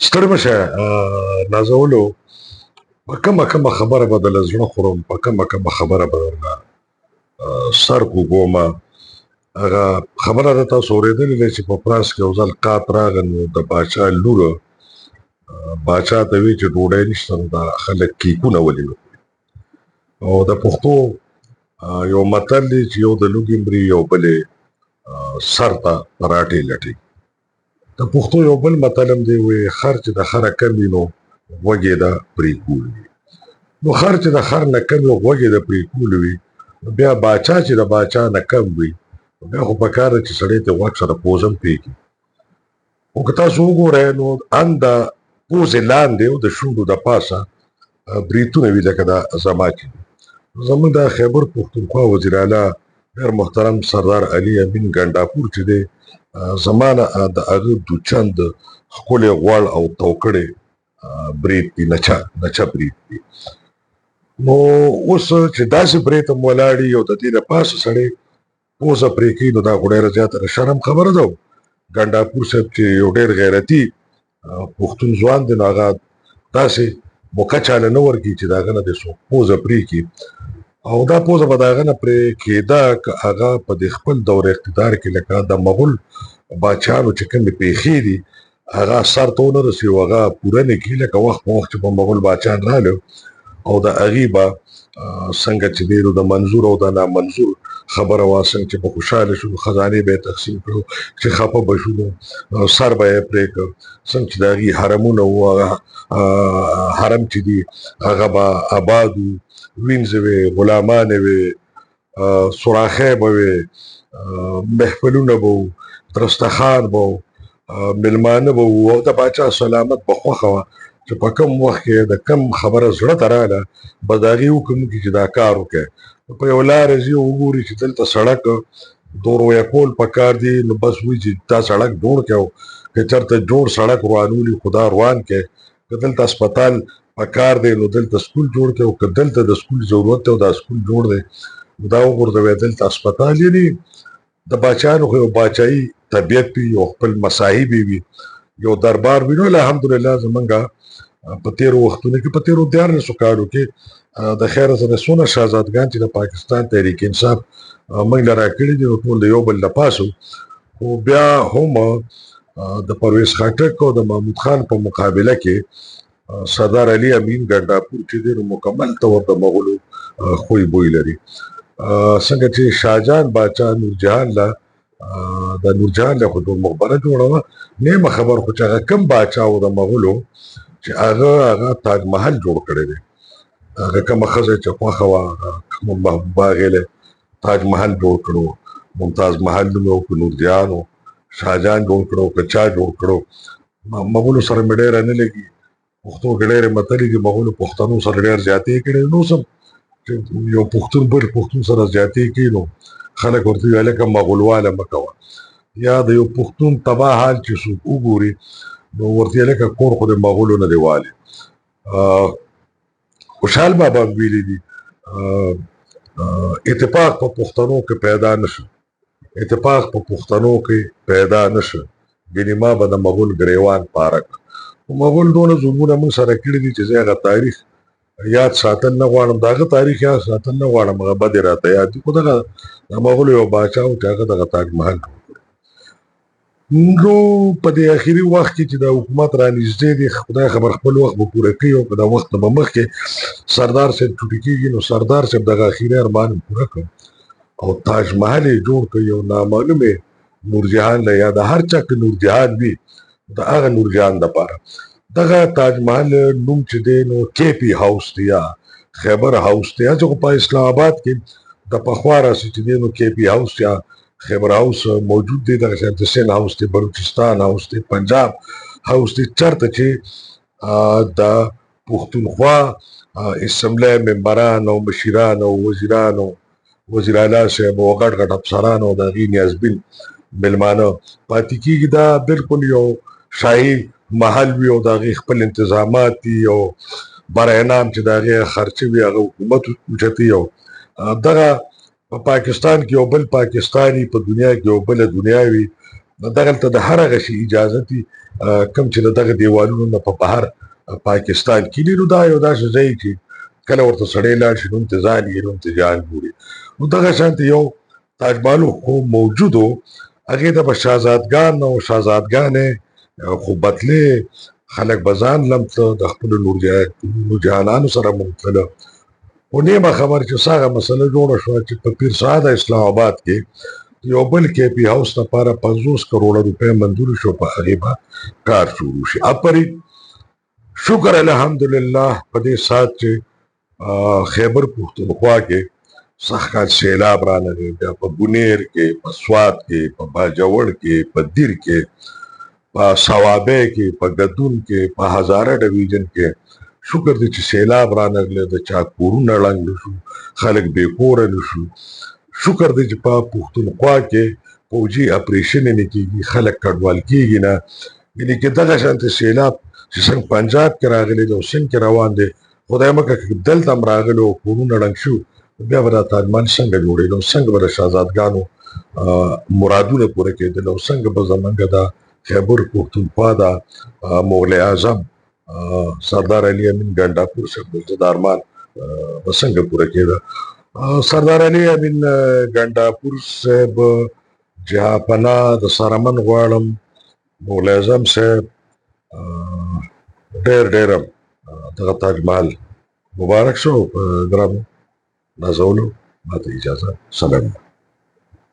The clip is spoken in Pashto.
ستړي مشه نازولو په کومه خبره به د زړه خورم په کومه خبره به درنه سر کوګومه هغه خبره ده تاسو اورېدلې ده چې په فرانس کې یو ځل قات راغی نو د باچا لور باچا ته وی چې ډوډۍ نشته نو دا خلک کیکونه ولې او د پښتو یو متل دی چې یو د لوګي مري یو بلې سر ته پراټې لټي د پښتو یو بل متل هم دی وی خر چې د خره کم وي نو غوږې ده پرې کول وي نو خر چې د خر نه کم وي غوږې ده پرې کول وي بیا باچا چې د باچا نه کم وي بیا خو پکار ده چې سړی ته غوږ سره پوزم پرېږدي خو که تاسو وګورئ نو ان د پوزې لاندې او د شونډو د پاسه بریتونه وي لکه دا زما چې زموږ د خیبر پښتونخوا وزیر اعلی ډېر محترم سردار علي امین ګنډاپور چې دی زمانه د هغه دوچند ښکلی غوړ او توکړې برید دي نچه برید دي نو اوس چې داسې برید هم ولاړي او د دې د پاسه سړی پوزه پرې کوي نو دا خو ډېره زیاته د شرم خبره ده ګنډاپور صاحب چې یو ډېر غیرتي پښتون ځوان دی نو هغه داسې موقع چاله نه ورکړي چې د هغه نه دې څوک پوزه پرې کړي او دا پوزه به د هغه نه پرې کېده که هغه په دې خپل دور اقتدار کې لکه د مغول باچیانو چې کومې پیښې دي هغه سر ته ونه رسي او هغه پوره نه کړي لکه وخت په وخت چې په مغول باچیان راغلل او د هغې به څنګه چې دی نو د منظور او د نامنظور خبره وه څنګه چې به خوشحاله شو خزانې به یې تقسیم کړو چې خفه به شو نو سر به یې پرې کړ څنګه چې د هغې حرمونه وو هغه حرم چې دي هغه به آباد وو وینځې وې غلامانې وې سوراخۍ به وې محفلونه به وو درستخان به وو مېلمانه به وو او د باچا سلامت به خوښه وه چې په کوم وخت کې د کم خبره زړه ته راغله به د هغې حکم وکړي چې دا کار وکړئ په یو لاره ځي وګوري چې دلته سړک دورویه کول پکار دي نو بس وایي چې دا سړک جوړ کړئ او که چېرته جوړ سړک روانولي خو دا روان کړئ که دلته اسپتال پکار دی نو دلته سکول جوړ کړئ او که دلته د سکول ضرورت دی او دا سکول جوړ دی نو دا وغورځوئ دلته اسپتال یعنې د باچیانو خو یو باچایي طبیعت وي یو خپل مصاحب وي یو دربار وي نو الحمدلله زمونږ په تیرو وختونو کې په تیرو 14 کالو کې د خیر سره څونه شهزادګان چې د پاکستان تحریک انصاف موږ له راکړي دي نو ټول د یو بل د پاسو خو بیا هم د پرویز خټک او د محمود خان په مقابله کې سردار علي امین ګنډاپور چې دی نو مکمل طور د مغولو خوی بوی لري څنګه چې شاهجان باچا نورجهان له د نورجهان له خو مقبره جوړه وه نیمه خبر خو چې هغه کم باچا و د مغولو چې هغه تاج محل جوړ کړی دی هغه کومه ښځه چې خوښه وه کومه محبوبه هغې له تاج محل جوړ کړو ممتاز محل نوم یې وکړو نورجهان و شاهجان جوړ کړو که چا جوړ کړو مغولو سره مې ډېره نه لګي پښتو کې ډېرې متلې دي مغولو پښتنو سره ډېر زیاتې کړې نو اوس هم چې یو پښتون بل پښتون سره زیاتې کوي نو خلک ورته وایي هلکه مغولواله مه کوه یا د یو پښتون تباه حال چې څوک وګوري نو ورته یې لکه کور خو د مغولو نه دی والي خوشحال بابا ویلي دي اتفاق په پښتنو کې پیدا نشه اتفاق په پښتنو کې پیدا نشه ګنې ما به د مغول ګریوان پاره کړ مغول دونه ظلمونه موږ سره کړي دي چې زه هغه تاریخ یاد ساتل نه غواړم د هغه تاریخ یاد ساتل نه غواړم هغه بدې راته یاد دي خو دغه د مغولو یو باچا و چې هغه دغه تاج محل نو په دې اخري وخت کې چې د حکومت رانږدې دی خدای خبر خپل وخت به پوره کوي او که دا وخت نه به مخکې سردار صاحب چوټي کېږي نو سردار صاحب دغه اخري ارمان پوره کړ او تاج محل یې جوړ کړ یو نامعلومې نورجهان له یا د هر چا کې نورجهان وي د هغه نورجهان دپاره دغه تاج محل نوم چې دی نو کے پي هاوس دی یا خیبر هاوس دی چې خو په اسلام آباد کې د پخوا راسې چې دی نو کے پي هاوس یا خیبر هاوس موجود دی دغه شان د سند هاوس دی بلوچستان هاوس دی پنجاب هاوس دی چرته چې د پښتونخوا اسمبلی ممبران او مشیران او وزیران او وزیر اعلی صاحب او غټ غټ افسران او د هغې نیازبین مېلمانه پاتې کېږي دا بلکل یو شاهي محل وي او د هغې خپل انتظامات دي او بر انعام چې د هغې خرچه وي هغه حکومت اوچتوي او دغه په پاکستان کې یو بل پاکستاني په دنیا کې یو بله دنیا وي دغلته د هر هغه شي اجازت وي کوم چې دغه دیوالونو نه په بهر پاکستان کې دي، نو دا یو داسې ځای چې کله ورته سړی لاړ شي نو ځان یې نو جان ګوري. نو دغه شانته یو تاج محل خو موجود و، هغې ته به شهزادګان او شهزادګانې خو بتلې، خلک به ځان لمته د خپلو نورجهانانو سره مونتله. خو نیمه خبر چې څه هغه مسله جوړه شوه چې په پیر سعاده اسلام آباد کې یو بل کې پی هاوس لپاره 50 کروڑه روپۍ منظور شو، په هغې به کار شروع شي. افرین، شکر الحمدلله په دې سات چې خیبر پښتونخوا کې سخت کال سیلاب رانغی، بیا په بونیر کې، په سوات کې، په باجوړ کې، په دیر کې، په صوابۍ کې، په ګدون کې، په هزاره ډویژن کې شکر دی چې سیلاب رانغلی، د چا کورونه ړنګ نه شو، خلک بې کوره نه شو. شکر دی چې په پښتونخوا کې پوځي اپریشن نه کېږي، خلک کډوال کېږي نه. یعنې کې دغه شانته سیلاب چې څنګه پنجاب کې راغلی دی او سند کې روان دی، خدای مکړه که دلته هم راغلی او کورونه ړنګ شو، بیا به دا تاج محل څنګه جوړېدو، څنګه به د شهزادګانو مرادونه پوره کېدل، او څنګه به زمونږ دا خیبر پښتونخوا دا مغل اعظم سردار علي امین ګنډاپور صاحب د ارمان به څنګه پوره کېده. سردار علي امین ګنډاپور صاحب جهاپناه د سرمن غواړم، مغل اعظم صاحب ډېر ډېر دغه تاج محل مبارک شو. ګرانو نازولو، ماته اجازه، سلام.